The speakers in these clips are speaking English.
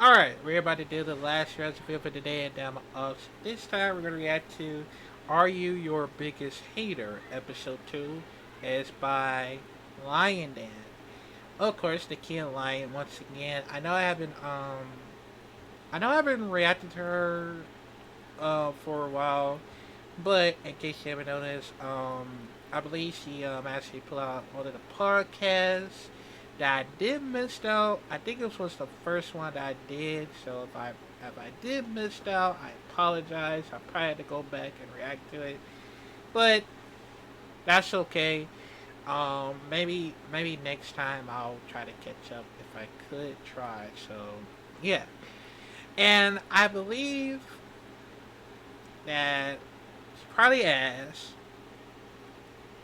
Alright, we're about to do the last recipe for today, and this time we're going to react to Are You Your Biggest Hater? Episode 2 is by Lion Dan. Of course, the King Lion once again. I know I've been reacting to her for a while, but in case you haven't noticed, I believe she actually put out one of the podcasts that I did miss out. I think this was the first one that I did. So if I did miss out, I apologize. I probably had to go back and react to it, but that's okay. Maybe next time I'll try to catch up if I could try. So yeah, and I believe that she probably asked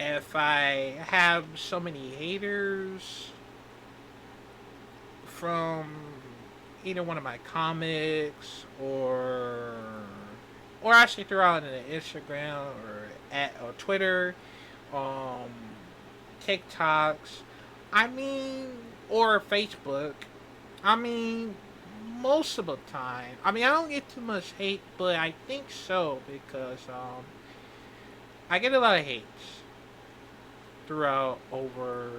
if I have so many haters from either one of my comics or actually throw out in the Instagram or Twitter, um, TikToks. I mean, or Facebook. I mean, most of the time. I mean, I don't get too much hate, but I think so because I get a lot of hates throughout over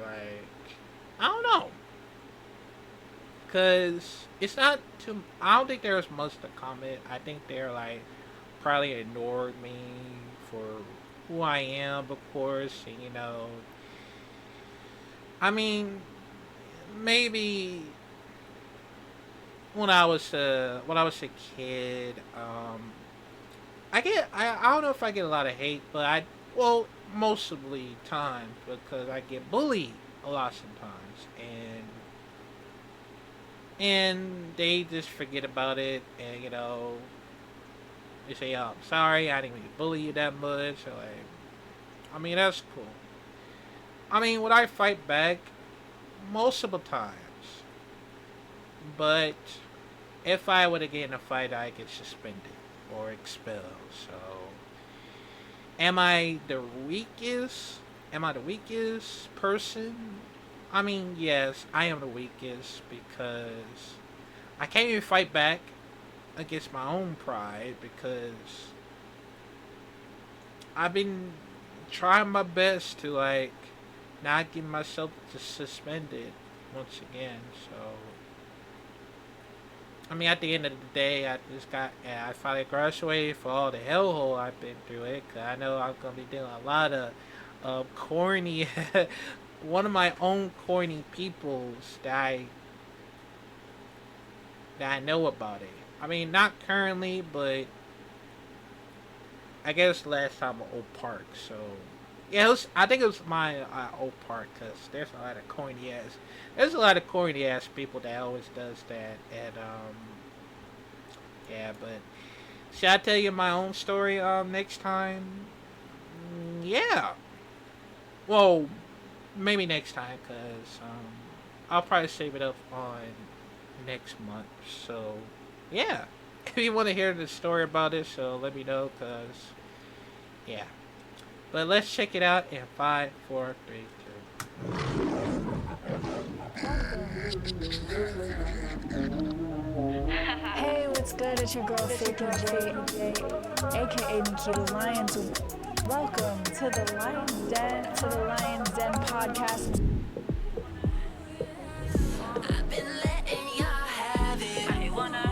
like I don't know. Cause it's not too. I don't think there's much to comment. I think they're like probably ignored me for who I am, of course. And, I mean, maybe when I was a kid, I don't know if I get a lot of hate, but I well most of the time because I get bullied a lot sometimes, and they just forget about it, and they say, "Oh, I'm sorry, I didn't really bully you that much." Or like, I mean, that's cool. I mean, would I fight back? Most of the times, but if I were to get in a fight, I get suspended or expelled. So, am I the weakest? Am I the weakest person? I mean, yes, I am the weakest because I can't even fight back against my own pride because I've been trying my best to like not get myself suspended once again. So I mean, at the end of the day, I finally graduated for all the hellhole I've been through it. 'Cause I know I'm gonna be doing a lot of corny, one of my own corny peoples that I know about it. I mean, not currently, but I guess last time at Oak Park. So yeah, I think it was my Oak Park because there's a lot of corny ass people that always does that, and yeah. But should I tell you my own story next time? Yeah. Well, maybe next time because I'll probably save it up on next month. So yeah. If you want to hear the story about it, so let me know because yeah. But let's check it out in five, four, three, Hey, what's good? It's your girl Faithy J, aka Nikita Lyons. Welcome to the Lions Den podcast. I've been letting y'all have it. I wanna.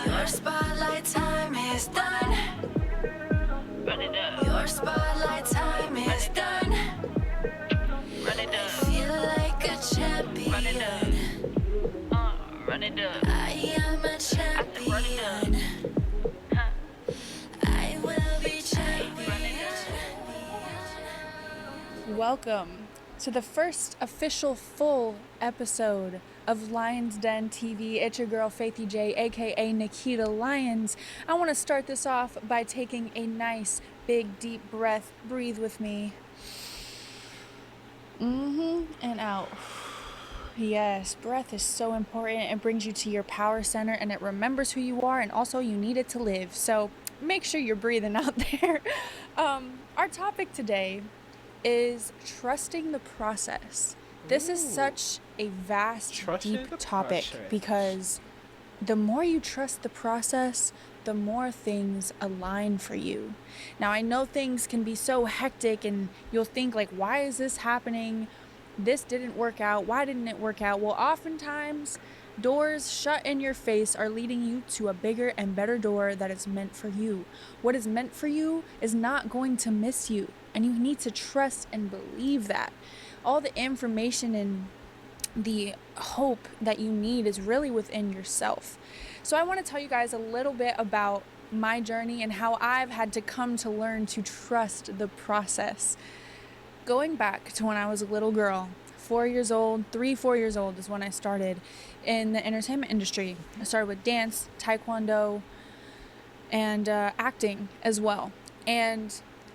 Your spotlight time is done. Run it up. Your spotlight time is done. Run it up. I feel like a champion. Run it up. Run it up. I am a champion. I will be champion. Welcome to the first official full episode of Lions Den TV. It's your girl Faithy J, aka Nikita Lyons. I want to start this off by taking a nice big deep breath. Breathe with me. And out. Yes, breath is so important. It brings you to your power center and it remembers who you are, and also you need it to live. So make sure you're breathing out there. Our topic today is trusting the process. This is Ooh. such a vast, Trusting deep the topic process. because the more you trust the process, the more things align for you. Now, I know things can be so hectic and you'll think like, why is this happening? This didn't work out. Why didn't it work out? Well, oftentimes doors shut in your face are leading you to a bigger and better door that is meant for you. What is meant for you is not going to miss you, and you need to trust and believe that. All the information and the hope that you need is really within yourself. So I want to tell you guys a little bit about my journey and how I've had to come to learn to trust the process. Going back to when I was a little girl, 4 years old, 4 years old is when I started in the entertainment industry. I started with dance, taekwondo, and acting as well. And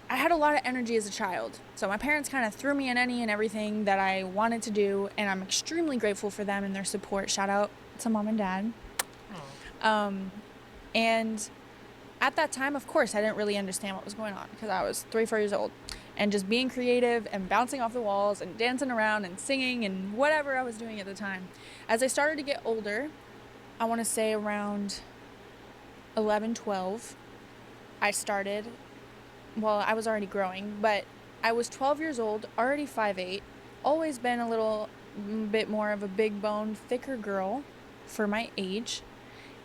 I had a lot of energy as a child. So my parents kind of threw me in any and everything that I wanted to do, and I'm extremely grateful for them and their support. Shout out to mom and dad. And at that time, of course, I didn't really understand what was going on because I was 4 years old. And just being creative and bouncing off the walls and dancing around and singing and whatever I was doing at the time. As I started to get older, I want to say around 11, 12, I started, well, I was already growing, but I was 12 years old, already 5'8", always been a little bit more of a big bone, thicker girl for my age.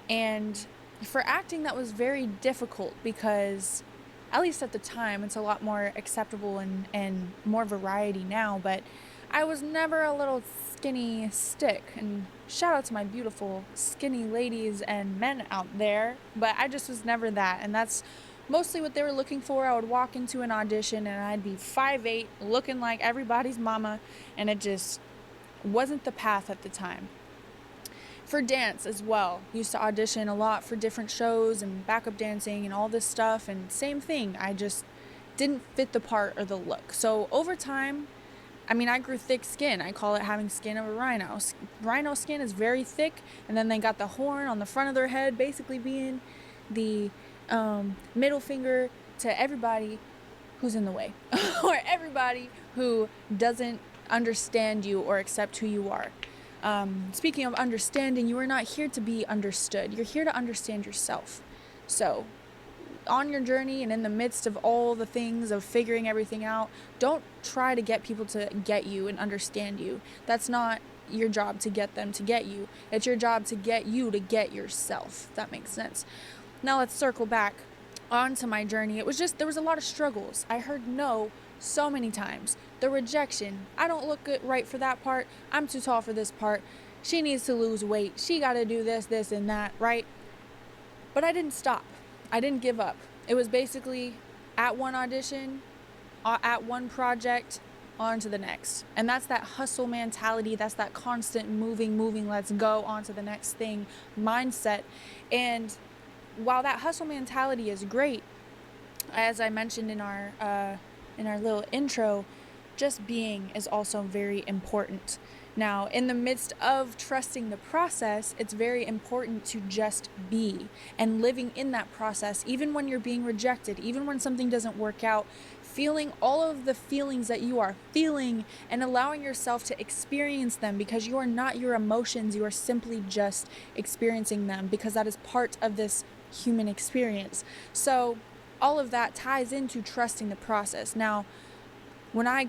And for acting, that was very difficult because, at least at the time, it's a lot more acceptable and more variety now, but I was never a little skinny stick. And shout out to my beautiful skinny ladies and men out there, but I just was never that. And that's mostly what they were looking for. I would walk into an audition and I'd be 5'8", looking like everybody's mama, and it just wasn't the path at the time. For dance as well, used to audition a lot for different shows and backup dancing and all this stuff, and same thing, I just didn't fit the part or the look. So over time, I mean, I grew thick skin. I call it having skin of a rhino. Rhino skin is very thick, and then they got the horn on the front of their head, basically being the middle finger to everybody who's in the way or everybody who doesn't understand you or accept who you are. Speaking of understanding, you are not here to be understood. You're here to understand yourself. So on your journey and in the midst of all the things of figuring everything out, don't try to get people to get you and understand you. That's not your job to get them to get you. It's your job to get you to get yourself, if that makes sense. Now let's circle back onto my journey. It was just, there was a lot of struggles. I heard no so many times. The rejection. I don't look good right for that part. I'm too tall for this part. She needs to lose weight. She got to do this, this, and that, right? But I didn't stop. I didn't give up. It was basically at one audition, at one project, on to the next. And that's that hustle mentality. That's that constant moving, let's go, on to the next thing mindset. And while that hustle mentality is great, as I mentioned in our little intro, just being is also very important. Now, in the midst of trusting the process, it's very important to just be and living in that process, even when you're being rejected, even when something doesn't work out, feeling all of the feelings that you are feeling and allowing yourself to experience them, because you are not your emotions, you are simply just experiencing them, because that is part of this human experience. So all of that ties into trusting the process. Now, when I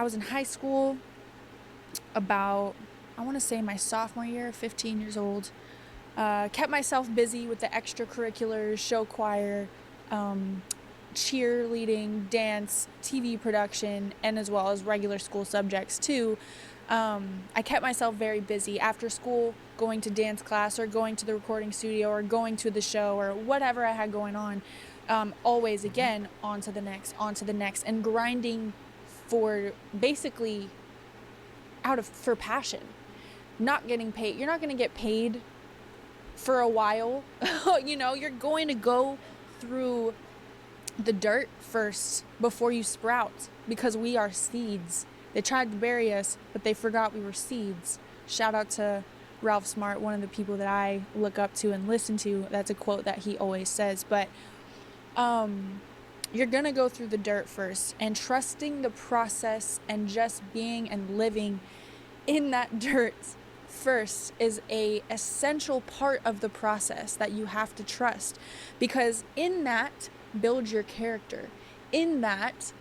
was in high school, about, I want to say my sophomore year, 15 years old, kept myself busy with the extracurriculars, show choir, cheerleading, dance, TV production, and as well as regular school subjects too. I kept myself very busy after school, going to dance class or going to the recording studio or going to the show or whatever I had going on. Always again, on to the next, and grinding for basically for passion, not getting paid. You're not going to get paid for a while. You're going to go through the dirt first before you sprout, because we are seeds. They tried to bury us, but they forgot we were seeds. Shout out to Ralph Smart, one of the people that I look up to and listen to. That's a quote that he always says. But you're going to go through the dirt first, and trusting the process and just being and living in that dirt first is a essential part of the process that you have to trust, because in that builds your character. In that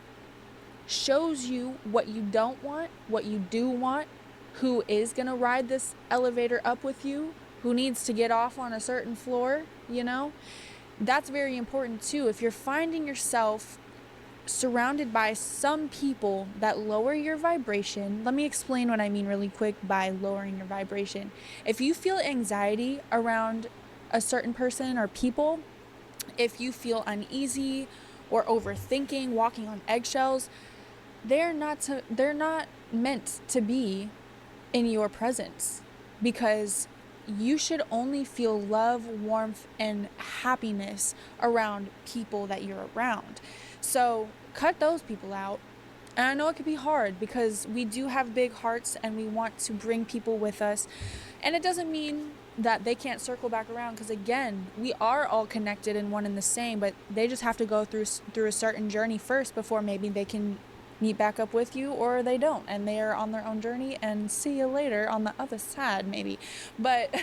shows you what you don't want, what you do want, who is going to ride this elevator up with you, who needs to get off on a certain floor, you know? That's very important too. If you're finding yourself surrounded by some people that lower your vibration, let me explain what I mean really quick by lowering your vibration. If you feel anxiety around a certain person or people, if you feel uneasy or overthinking, walking on eggshells, they're not meant to be in your presence, because you should only feel love, warmth, and happiness around people that you're around. So cut those people out. And I know it could be hard because we do have big hearts and we want to bring people with us. And it doesn't mean that they can't circle back around, because again, we are all connected and one and the same, but they just have to go through a certain journey first before maybe they can meet back up with you, or they don't and they are on their own journey and see you later on the other side maybe. But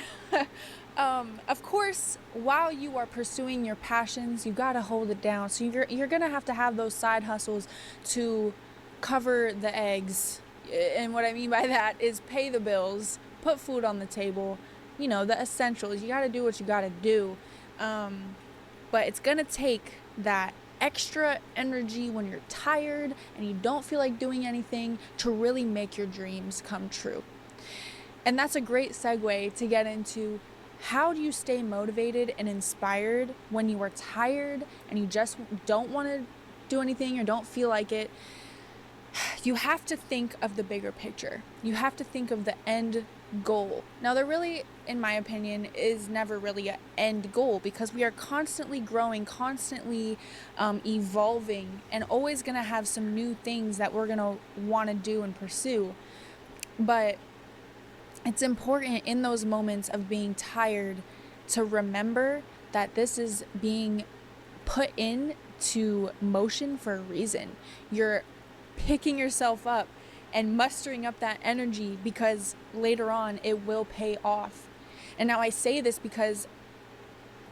of course, while you are pursuing your passions, you got to hold it down. So you're going to have those side hustles to cover the eggs. And what I mean by that is pay the bills, put food on the table, you know, the essentials. You got to do what you got to do. But it's going to take that extra energy when you're tired and you don't feel like doing anything to really make your dreams come true. And that's a great segue to get into, how do you stay motivated and inspired when you are tired and you just don't want to do anything or don't feel like it? You have to think of the bigger picture. You have to think of the end goal. Now, there really, in my opinion, is never really an end goal, because we are constantly growing, constantly evolving, and always going to have some new things that we're going to want to do and pursue. But it's important in those moments of being tired to remember that this is being put into motion for a reason. You're picking yourself up and mustering up that energy, because later on it will pay off. And now I say this because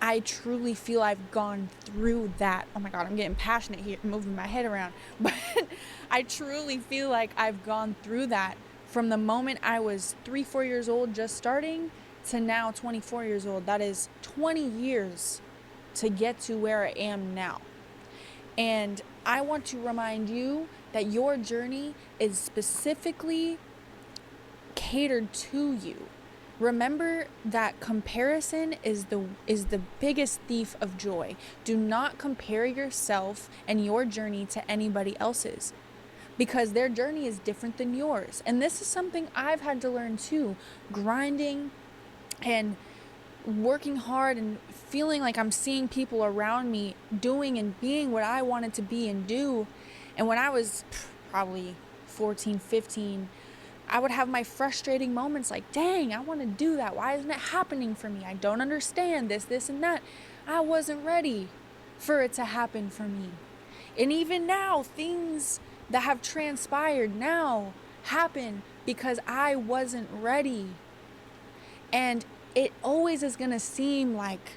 I truly feel I've gone through that. Oh my God, I'm getting passionate here, moving my head around. But I truly feel like I've gone through that from the moment I was 3-4 years old just starting to now 24 years old. That is 20 years to get to where I am now. And I want to remind you that your journey is specifically catered to you. Remember that comparison is the biggest thief of joy. Do not compare yourself and your journey to anybody else's, because their journey is different than yours. And this is something I've had to learn too, grinding and working hard and feeling like I'm seeing people around me doing and being what I wanted to be and do. And when I was probably 14, 15, I would have my frustrating moments like, dang, I want to do that. Why isn't it happening for me? I don't understand this, and that. I wasn't ready for it to happen for me. And even now, things that have transpired now happen because I wasn't ready. And it always is going to seem like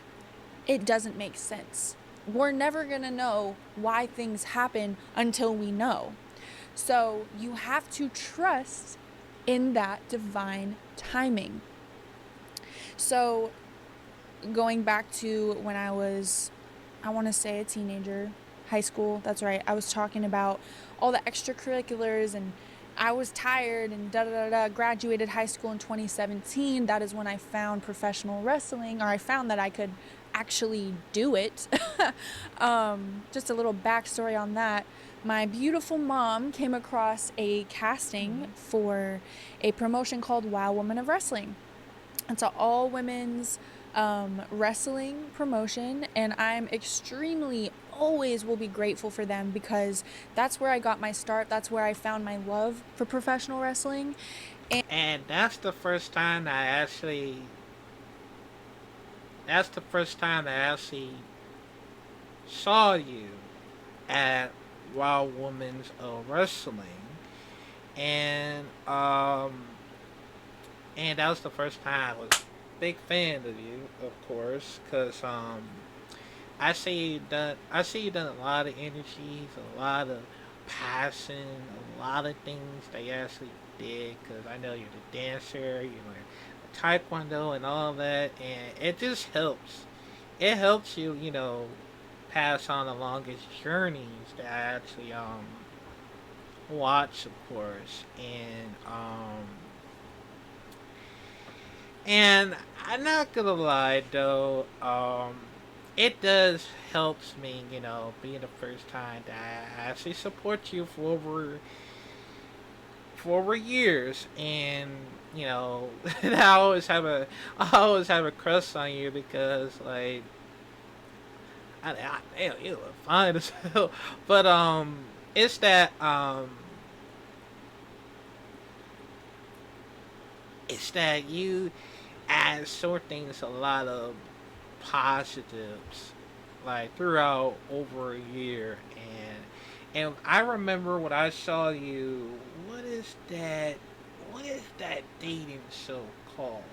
it doesn't make sense. We're never going to know why things happen until we know. So you have to trust in that divine timing. So going back to when I was, I want to say a teenager, high school, that's right. I was talking about all the extracurriculars, and I was tired and graduated high school in 2017. That is when I found professional wrestling, or I found that I could actually do it. Just a little backstory on that. My beautiful mom came across a casting for a promotion called Wow Women of Wrestling. It's an all women's wrestling promotion, and I'm always will be grateful for them, because that's where I got my start. That's where I found my love for professional wrestling. And that's the first time I actually saw you at Wild Women's of Wrestling. And and that was the first time I was a big fan of you, of course, because I see you done a lot of energies, a lot of passion, a lot of things that you actually did. Because I know you're the dancer, you're like taekwondo and all that, and it just helps. It helps you, pass on the longest journeys that I actually watch, of course, and I'm not gonna lie though, it does helps me, being the first time that I actually support you for over years, and I always have a crush on you because like damn, you look fine as hell, but it's that you add certain things a lot of positives like throughout over a year, and I remember when I saw you. What is that? What is that dating show called?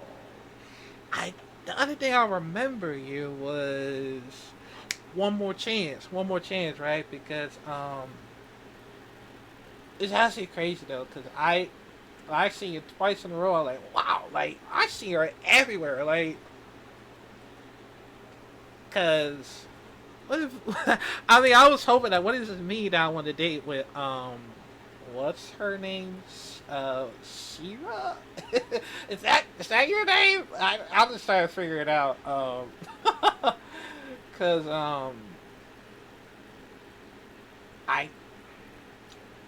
I The other thing I remember you was One More Chance, right? Because it's actually crazy though, because I see you twice in a row. I'm like, wow, like I see her everywhere, like, cause what if I mean I was hoping that what does this mean that I want to date with what's her name? Shira? Is that your name? I'll just try to figure it out. Cause I I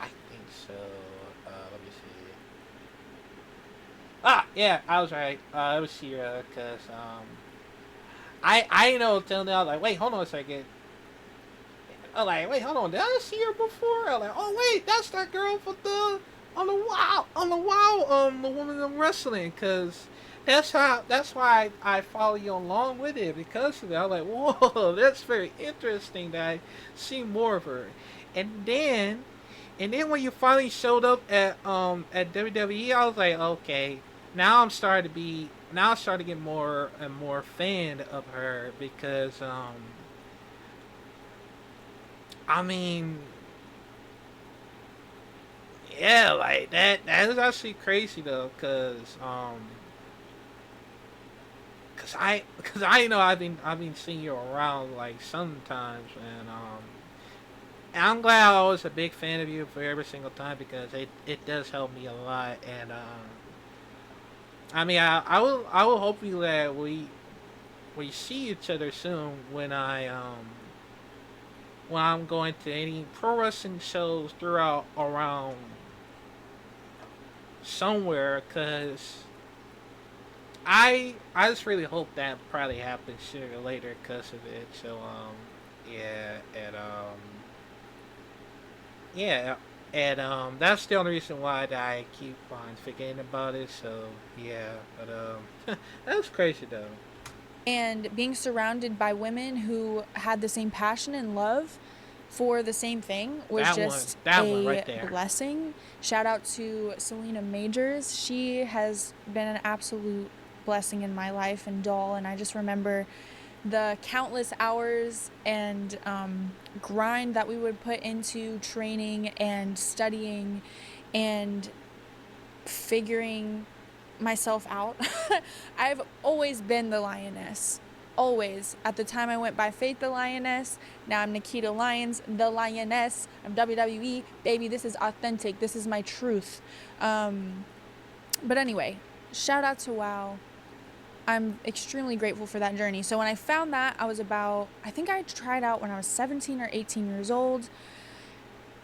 think so. Let me see. Ah, yeah, I was right. It was Shira, cause I know till now like wait hold on a second. I'm like wait hold on did I see her before? I'm like oh wait that's that girl for the on the woman in wrestling, cause that's why I follow you along with it because of it. I'm like whoa that's very interesting that I see more of her, and then when you finally showed up at WWE, I was like, okay, now I'm starting to get more and more fan of her because I mean yeah, like that is actually crazy though, cause I know I've been seeing you around like sometimes, and I'm glad I was a big fan of you for every single time because it does help me a lot, and I mean I will hope you that we see each other soon when I'm going to any pro wrestling shows throughout around somewhere, cause I just really hope that probably happens sooner or later because of it. So yeah, and yeah, and that's the only reason why that I keep on forgetting about it. So yeah, but that was crazy though. And being surrounded by women who had the same passion and love for the same thing was just That one a right there. blessing. Shout out to Selena Majors. She has been an absolute blessing in my life and doll, and I just remember the countless hours and grind that we would put into training and studying and figuring myself out. I've always been the lioness. Always. At the time I went by Faith the Lioness. Now I'm Nikita Lyons, the Lioness. I'm WWE. Baby, this is authentic. This is my truth. But anyway, shout out to WoW. I'm extremely grateful for that journey. So when I found that, I think I tried out when I was 17 or 18 years old.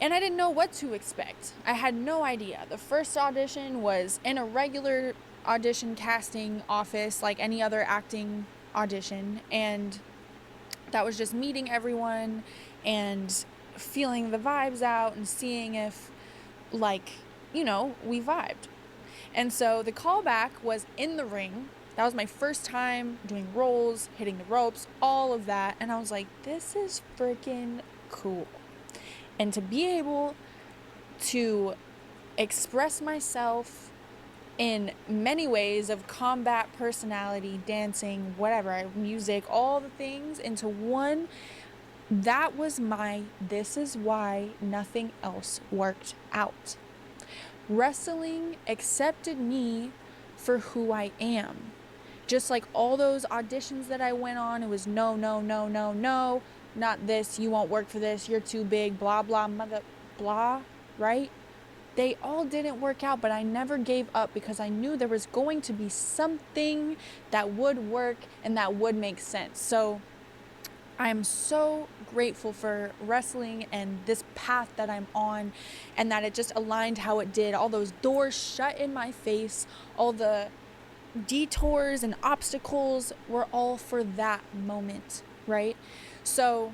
And I didn't know what to expect. I had no idea. The first audition was in a regular audition casting office, like any other acting audition. And that was just meeting everyone and feeling the vibes out and seeing if, like, we vibed. And so the callback was in the ring. That was my first time doing roles, hitting the ropes, all of that. And I was like, this is freaking cool. And to be able to express myself in many ways of combat, personality, dancing, whatever, music, all the things into one. That was this is why nothing else worked out. Wrestling accepted me for who I am. Just like all those auditions that I went on, it was no, no, no, no, no, not this, you won't work for this, you're too big, blah, blah, mother, blah, right? They all didn't work out, but I never gave up because I knew there was going to be something that would work and that would make sense. So I am so grateful for wrestling and this path that I'm on, and that it just aligned how it did. All those doors shut in my face, all the detours and obstacles were all for that moment, right? So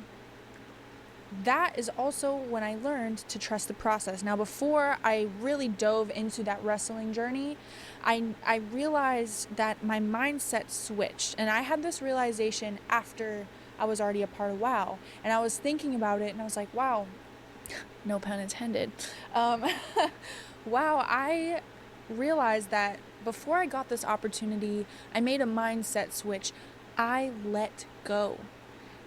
that is also when I learned to trust the process. Now, before I really dove into that wrestling journey, I realized that my mindset switched, and I had this realization after I was already a part of WOW, and I was thinking about it, and I was like, wow, no pun intended. Wow, I realized that before I got this opportunity, I made a mindset switch. I let go.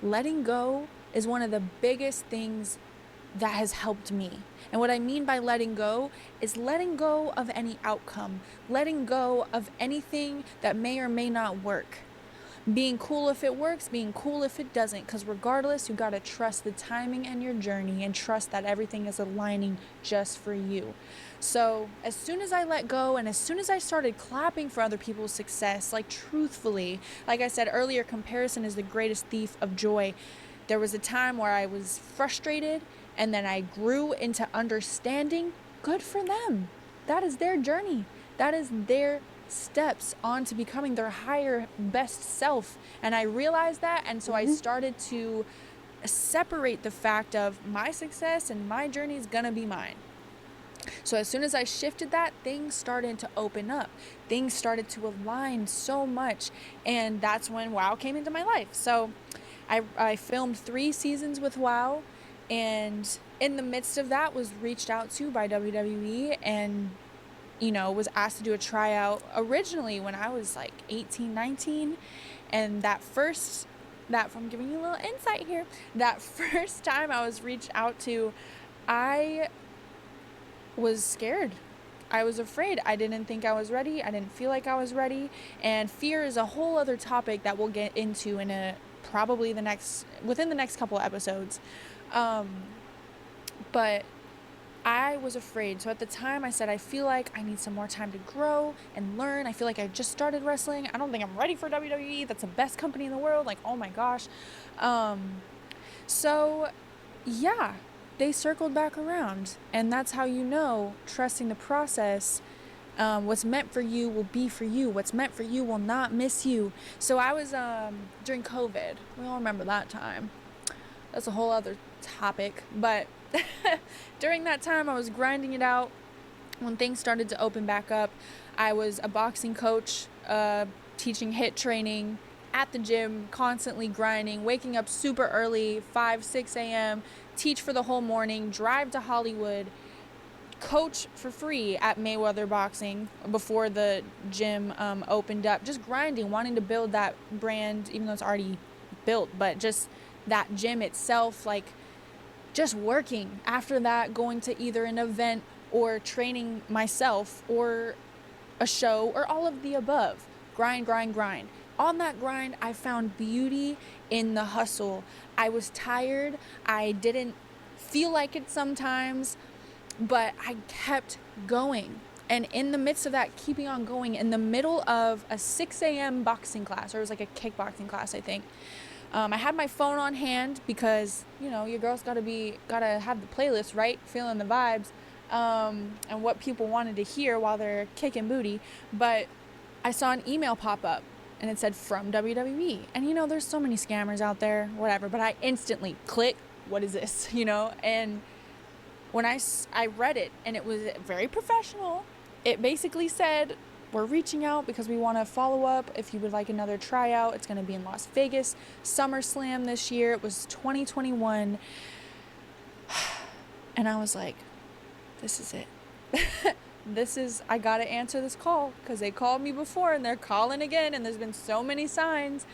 Letting go is one of the biggest things that has helped me. And what I mean by letting go is letting go of any outcome, letting go of anything that may or may not work. Being cool if it works, being cool if it doesn't, because regardless, you got to trust the timing and your journey and trust that everything is aligning just for you. So as soon as I let go and as soon as I started clapping for other people's success, like truthfully, like I said earlier, comparison is the greatest thief of joy. There was a time where I was frustrated and then I grew into understanding. Good for them. That is their journey. That is their steps on to becoming their higher best self. And I realized that, and so I started to separate the fact of my success and my journey is gonna be mine. So as soon as I shifted that, things started to open up. Things started to align so much, and that's when WOW came into my life. So I filmed 3 seasons with WOW, and in the midst of that was reached out to by WWE and was asked to do a tryout originally when I was like 18, 19. And I'm giving you a little insight here. That first time I was reached out to, I was scared. I was afraid. I didn't think I was ready. I didn't feel like I was ready. And fear is a whole other topic that we'll get into in within the next couple of episodes. But I was afraid. So at the time I said, I feel like I need some more time to grow and learn. I feel like I just started wrestling. I don't think I'm ready for WWE. That's the best company in the world. Like, oh my gosh. So yeah, they circled back around. And that's how trusting the process. What's meant for you will be for you. What's meant for you will not miss you. So I was, during COVID, we all remember that time. That's a whole other topic, but during that time I was grinding it out. When things started to open back up, I was a boxing coach, teaching HIIT training at the gym, constantly grinding, waking up super early, 5-6 a.m., teach for the whole morning, drive to Hollywood, coach for free at Mayweather Boxing before the gym opened up, just grinding, wanting to build that brand, even though it's already built, but just that gym itself, like just working. After that, going to either an event or training myself or a show or all of the above. Grind, grind, grind. On that grind, I found beauty in the hustle. I was tired. I didn't feel like it sometimes, but I kept going. And in the midst of that, keeping on going, in the middle of a 6 a.m. boxing class, or it was like a kickboxing class, I think, I had my phone on hand because, your girl's gotta have the playlist, right? Feeling the vibes, and what people wanted to hear while they're kicking booty. But I saw an email pop up and it said from WWE. And there's so many scammers out there, whatever, but I instantly click, what is this? And when I read it, and it was very professional, it basically said, we're reaching out because we want to follow up if you would like another tryout. It's going to be in Las Vegas, SummerSlam this year. It was 2021. And I was like, this is it. I gotta answer this call because they called me before and they're calling again, and there's been so many signs.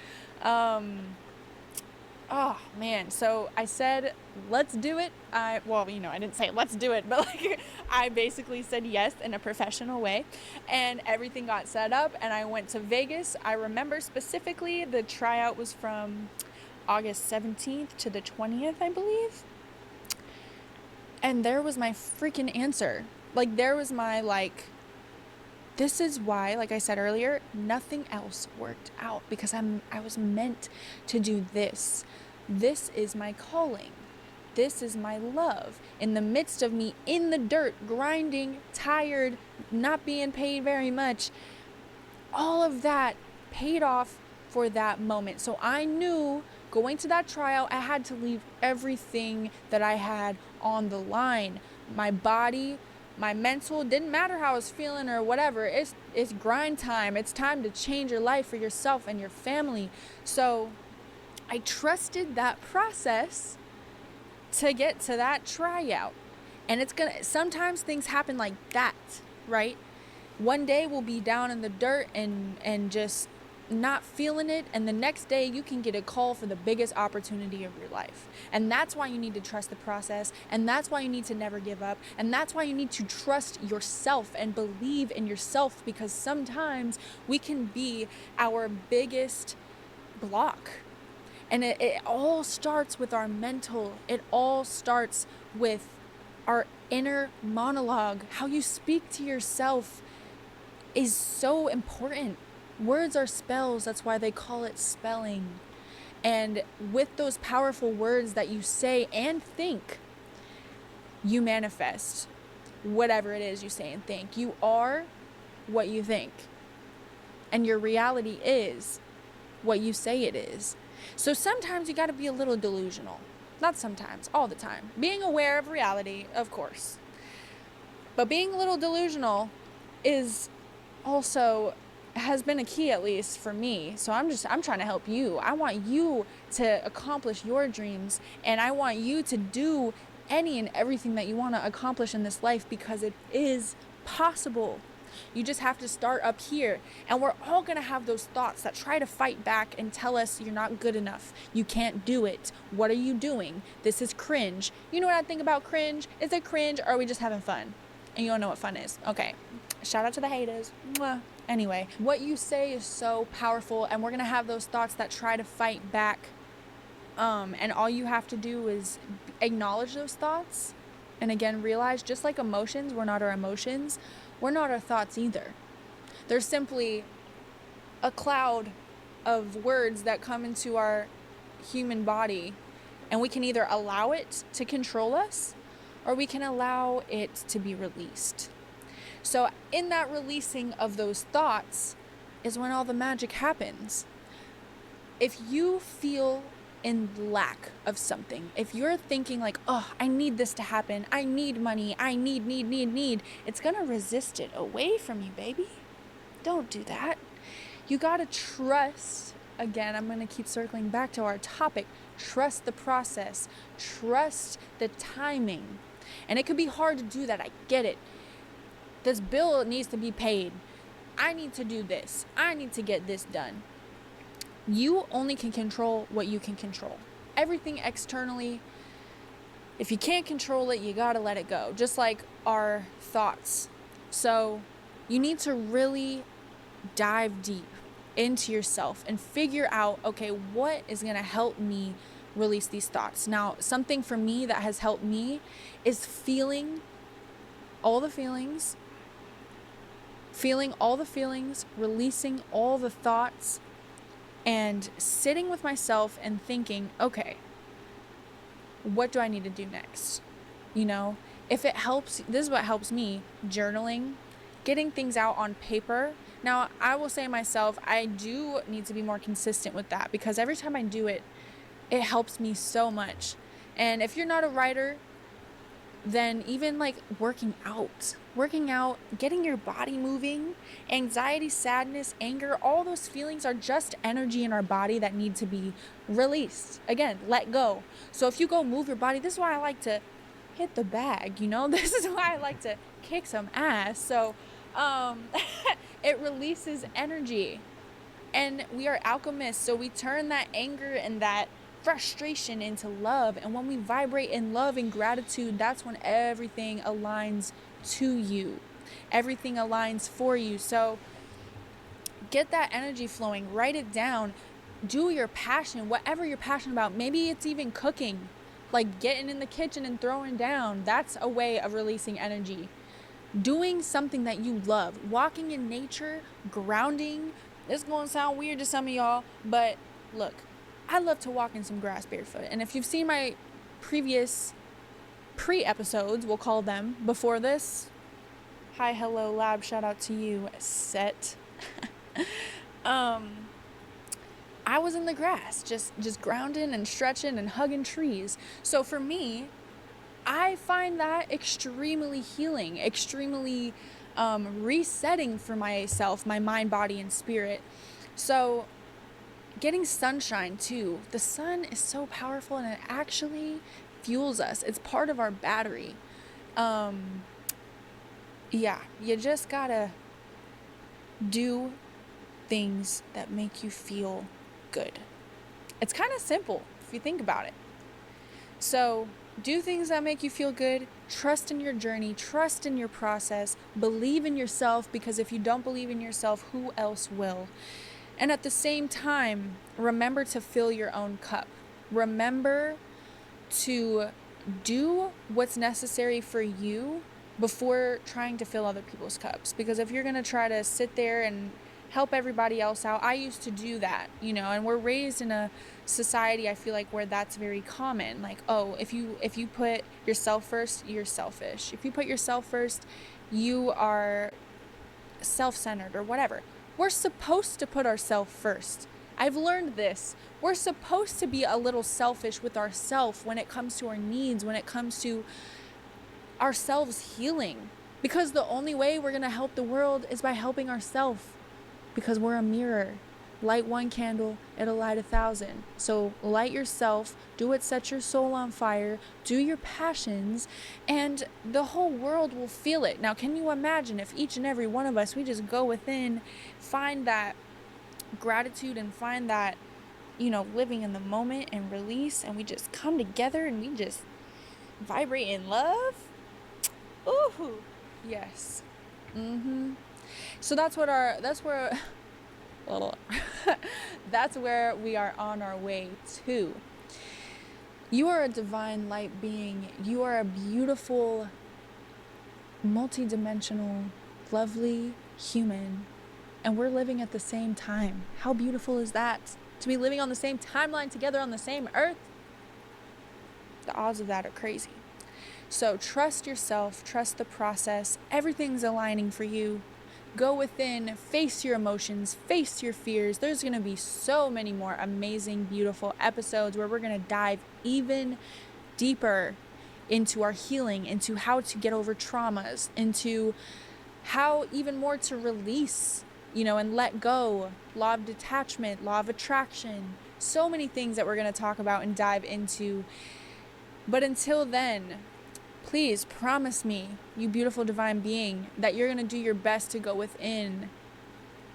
Oh man, so I said, let's do it. I didn't say let's do it, but like I basically said yes in a professional way, and everything got set up and I went to Vegas. I remember specifically the tryout was from August 17th to the 20th, I believe. And there was my freaking answer. Like, there was my, like, this is why, like I said earlier, nothing else worked out, because I was meant to do this. This is my calling. This is my love. In the midst of me in the dirt, grinding, tired, not being paid very much, all of that paid off for that moment. So I knew going to that tryout, I had to leave everything that I had on the line. My body, my mental, didn't matter how I was feeling or whatever. It's grind time. It's time to change your life for yourself and your family. So I trusted that process to get to that tryout. And sometimes things happen like that, right? One day we'll be down in the dirt and just not feeling it, and the next day you can get a call for the biggest opportunity of your life. And that's why you need to trust the process, and that's why you need to never give up, and that's why you need to trust yourself and believe in yourself, because sometimes we can be our biggest block. And it all starts with our mental. It all starts with our inner monologue. How you speak to yourself is so important. Words are spells. That's why they call it spelling. And with those powerful words that you say and think, you manifest whatever it is you say and think. You are what you think. And your reality is what you say it is. So sometimes you got to be a little delusional. Not sometimes, all the time. Being aware of reality, of course. But being a little delusional is also has been a key, at least for me. So I'm trying to help you. I want you to accomplish your dreams, and I want you to do any and everything that you want to accomplish in this life, because it is possible. You just have to start up here. And we're all going to have those thoughts that try to fight back and tell us you're not good enough. You can't do it. What are you doing? This is cringe. You know what I think about cringe? Is it cringe, or are we just having fun? And you don't know what fun is. Okay. Shout out to the haters. Mwah. Anyway, what you say is so powerful, and we're going to have those thoughts that try to fight back. And all you have to do is acknowledge those thoughts. And again, realize, just like emotions, we're not our emotions. We're not our thoughts either. They're simply a cloud of words that come into our human body, and we can either allow it to control us, or we can allow it to be released. So in that releasing of those thoughts is when all the magic happens. If you feel in lack of something, if you're thinking like, oh, I need this to happen, I need money, I need, it's gonna resist it away from you, baby. Don't do that. You gotta trust. Again, I'm gonna keep circling back to our topic. Trust the process. Trust the timing. And it could be hard to do that. I get it. This bill needs to be paid. I need to do this. I need to get this done. You only can control what you can control. Everything externally, if you can't control it, you gotta let it go. Just like our thoughts. So you need to really dive deep into yourself and figure out, okay, what is gonna help me release these thoughts? Now, something for me that has helped me is feeling all the feelings, releasing all the thoughts, and sitting with myself and thinking, okay, what do I need to do next? You know, if it helps, this is what helps me: journaling, getting things out on paper. Now, I will say myself, I do need to be more consistent with that, because every time I do it, it helps me so much. And if you're not a writer, then even like working out, getting your body moving, anxiety, sadness, anger, all those feelings are just energy in our body that need to be released. Again, let go. So if you go move your body, this is why I like to hit the bag, you know? This is why I like to kick some ass. So it releases energy. And we are alchemists, so we turn that anger and that frustration into love. And when we vibrate in love and gratitude, that's when everything aligns to you. Everything aligns for you. So get that energy flowing, write it down, do your passion, whatever you're passionate about. Maybe it's even cooking, like getting in the kitchen and throwing down. That's a way of releasing energy. Doing something that you love, walking in nature, grounding. It's going to sound weird to some of y'all, but look, I love to walk in some grass barefoot. And if you've seen my previous pre-episodes, we'll call them, before this, hi, hello, lab, shout out to you, set. I was in the grass, just grounding and stretching and hugging trees. So for me, I find that extremely healing, extremely resetting for myself, my mind, body, and spirit. So getting sunshine too. The sun is so powerful, and it actually fuels us. It's part of our battery. Yeah, you just gotta do things that make you feel good. It's kind of simple if you think about it. So do things that make you feel good. Trust in your journey. Trust in your process. Believe in yourself, because if you don't believe in yourself, who else will? And at the same time, remember to fill your own cup. Remember to do what's necessary for you before trying to fill other people's cups. Because if you're going to try to sit there and help everybody else out, I used to do that, and we're raised in a society, I feel like, where that's very common. Like, oh, if you put yourself first, you're selfish. If you put yourself first, you are self-centered or whatever. We're supposed to put ourselves first. I've learned this. We're supposed to be a little selfish with ourselves when it comes to our needs, when it comes to ourselves healing. Because the only way we're going to help the world is by helping ourselves. Because we're a mirror. Light one candle, it'll light 1,000. So light yourself, do what sets your soul on fire, do your passions, and the whole world will feel it. Now, can you imagine if each and every one of us, we just go within, find that gratitude and find that, living in the moment and release, and we just come together and we just vibrate in love? Ooh, yes. So that's where that's where we are on our way to. You are a divine light being. You are a beautiful, multidimensional, lovely human. And we're living at the same time. How beautiful is that? To be living on the same timeline together on the same earth? The odds of that are crazy. So trust yourself, trust the process. Everything's aligning for you. Go within, face your emotions, face your fears. There's going to be so many more amazing, beautiful episodes where we're going to dive even deeper into our healing, into how to get over traumas, into how even more to release, and let go. Law of detachment, law of attraction. So many things that we're going to talk about and dive into. But until then, please promise me, you beautiful divine being, that you're going to do your best to go within,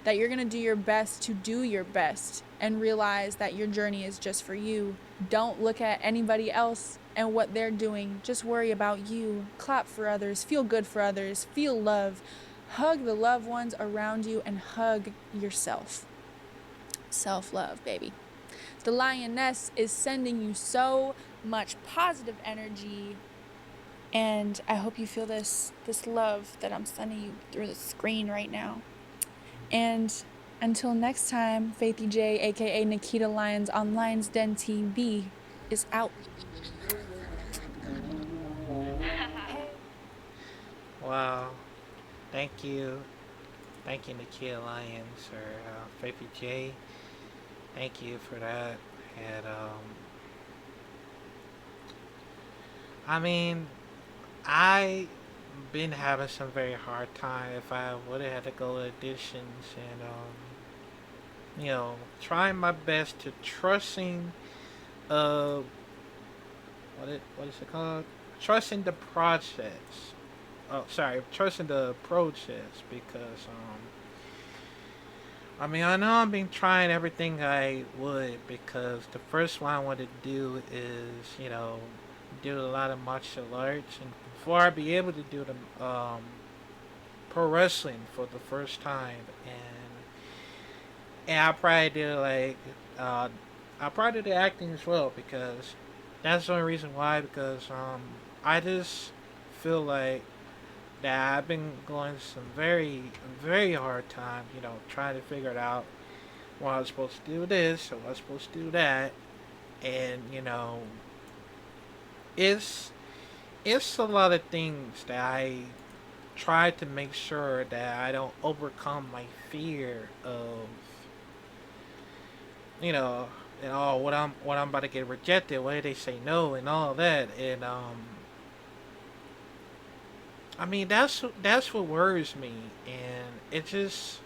that you're going to do your best to do your best and realize that your journey is just for you. Don't look at anybody else and what they're doing. Just worry about you. Clap for others. Feel good for others. Feel love. Hug the loved ones around you and hug yourself. Self-love, baby. The lioness is sending you so much positive energy. And I hope you feel this love that I'm sending you through the screen right now. And until next time, Faithy J, aka Nikita Lyons on Lions Den TV, is out. Wow. Thank you. Thank you, Nikita Lyons, or Faithy J. Thank you for that. And, I been having some very hard time if I would have had to go to auditions, and trying my best to trusting what is it called, trusting the process, trusting the process because I mean, I know I've been trying everything I would because the first one I wanted to do is, do a lot of martial arts, and before I be able to do the pro wrestling for the first time, and I probably do uh, I probably do the acting as well because that's the only reason why because I just feel like that I've been going some very hard time, trying to figure it out. Well, I was supposed to do this, or I was supposed to do that, and it's it's a lot of things that I try to make sure that I don't overcome my fear of, you know, what I'm about to get rejected, what if they say no, and all that, and I mean that's what worries me, and it just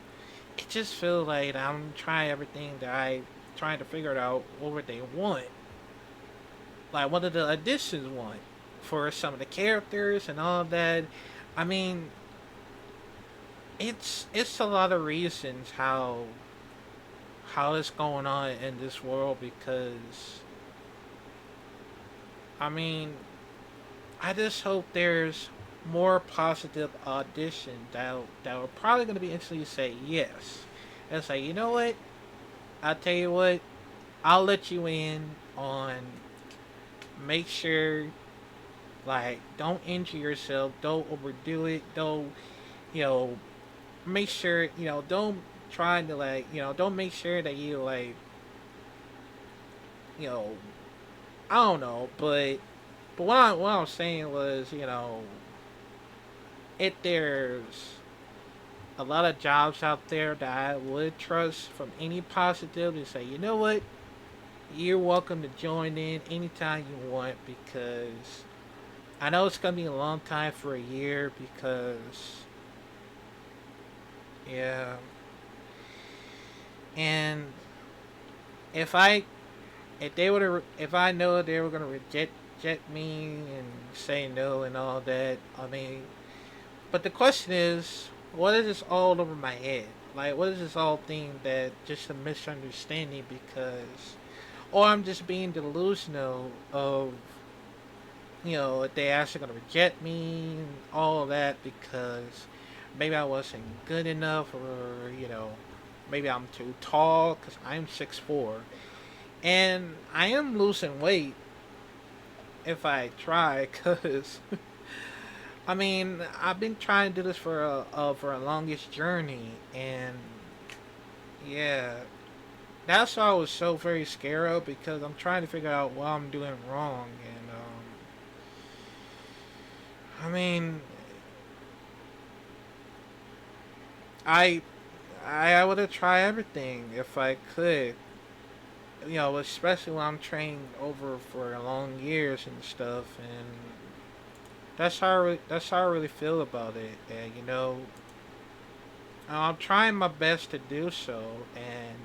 feels like I'm trying everything that I trying to figure out what they want, like what do the additions want for some of the characters and all that. I mean, it's a lot of reasons how it's going on in this world because I mean I just hope there's more positive auditions that are probably going to be instantly say yes. And say, you know what? I'll tell you what. I'll let you in on. Make sure, like, don't injure yourself. Don't overdo it. Don't, you know, make sure, don't try to like, don't make sure that you like, you know, I don't know, but what I was saying was, if there's a lot of jobs out there that I would trust from any possibility, say, you know what, you're welcome to join in anytime you want because I know it's gonna be a long time for a year because yeah, and if I if I know they were gonna reject me and say no and all that, I mean, but the question is, what is this all over my head? Like, what is this all thing that just a misunderstanding because, or I'm just being delusional of, if they actually gonna reject me and all that because maybe I wasn't good enough or, maybe I'm too tall because I'm 6'4", and I am losing weight if I try because I mean, I've been trying to do this for a longest journey, and yeah, that's why I was so very scared of because I'm trying to figure out what I'm doing wrong, and I mean, I I would have tried everything if I could, especially when I'm trained over for long years and stuff, and that's how I really feel about it, and I'm trying my best to do so, and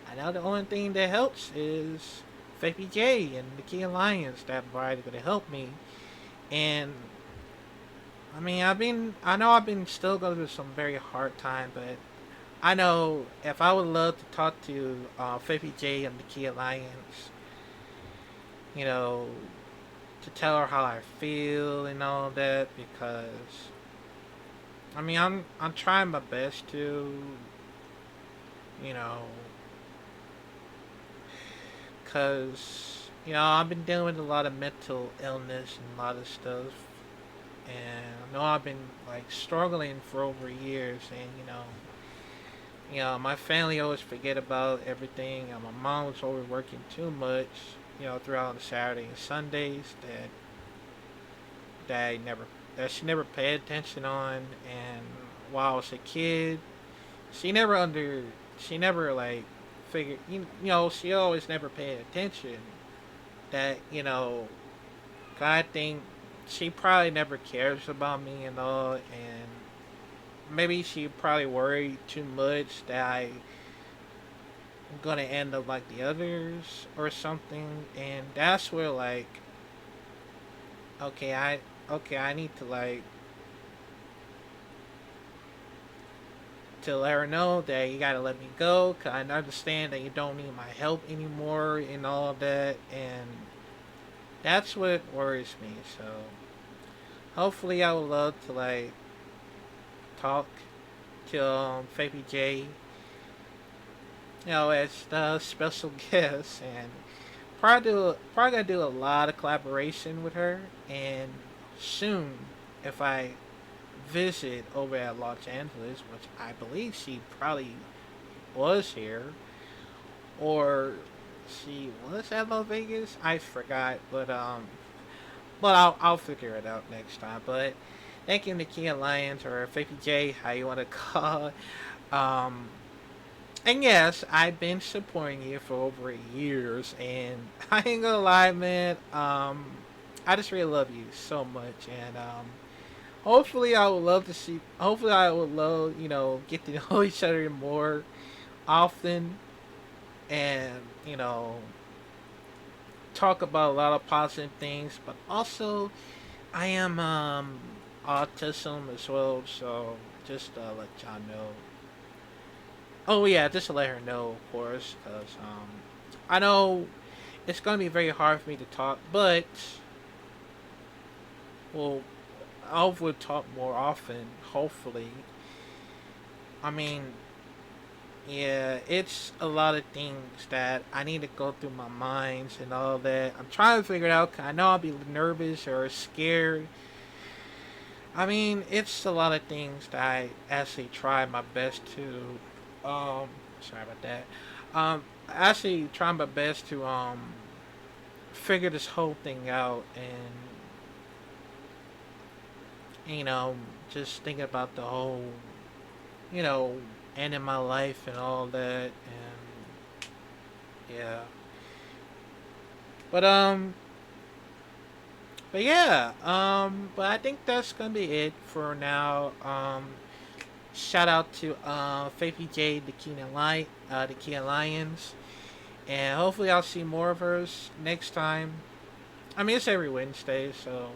I know the only thing that helps is Faith J and the Key Alliance that are going to help me, and I mean I know I've been still going through some very hard time, but I know if I would love to talk to Faith J and the Key Alliance, you know, to tell her how I feel and all that because I mean I'm trying my best to, you know, cause I've been dealing with a lot of mental illness and a lot of stuff, and I know I've been like struggling for over years, and my family always forget about everything, and my mom was always working too much, throughout the Saturday and Sundays that I never that she never paid attention on, and while I was a kid, she never under she never like figured she always never paid attention that God think she probably never cares about me and all, and maybe she probably worried too much that I'm gonna end up like the others or something, and that's where like okay I need to like to let her know that you gotta let me go, 'cause I understand that you don't need my help anymore and all of that, and that's what worries me. So hopefully, I would love to like talk to Baby J, as the special guest, and probably gonna do a lot of collaboration with her, and soon, if I visit over at Los Angeles, which I believe she probably was here, or she was at Las Vegas. I forgot, but I'll figure it out next time. But thank you, Nakia Lyons or Faky J, how you want to call. Um, and yes, I've been supporting you for over years, and I ain't gonna lie, man. I just really love you so much, and hopefully, I would love to see. Hopefully, I would love get to know each other more often, and talk about a lot of positive things. But also, I am autism as well, so just let y'all know. Oh yeah, just to let her know, of course, because I know it's gonna be very hard for me to talk, but well, I will talk more often. Hopefully, I mean, yeah, it's a lot of things that I need to go through my minds and all that. I'm trying to figure it out. 'Cause I know I'll be nervous or scared. I mean, it's a lot of things that I actually try my best to. Sorry about that. I actually try my best to figure this whole thing out, and just think about the whole, you know, end in my life and all that, and yeah. But but yeah, but I think that's gonna be it for now. Shout out to Faithy J, the Key Lions, and hopefully I'll see more of hers next time. I mean, it's every Wednesday, so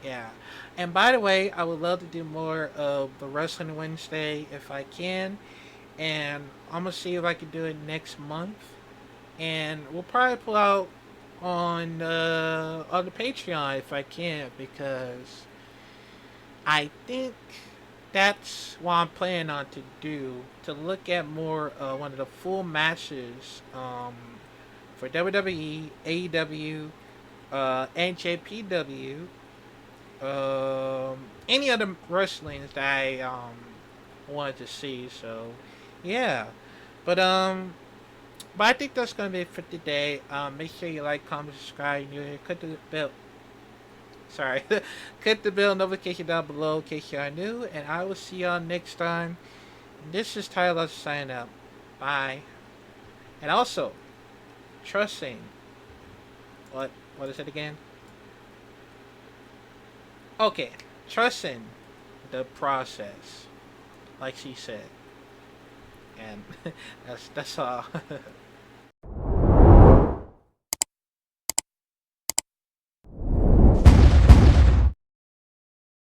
yeah. And by the way, I would love to do more of the Wrestling Wednesday if I can, and I'm gonna see if I can do it next month. And we'll probably pull out on the Patreon if I can, because I think that's what I'm planning on to do, to look at more one of the full matches for WWE, AEW, NJPW, any other wrestlings that I wanted to see. So yeah, but but I think that's gonna be it for today. Make sure you like, comment, subscribe, click the bell. Sorry, click the bell notification down below in case you are new, and I will see y'all next time. This is Tyler signing out. Bye. And also, trusting. What is it again? Okay, trusting the process, like she said, and that's all.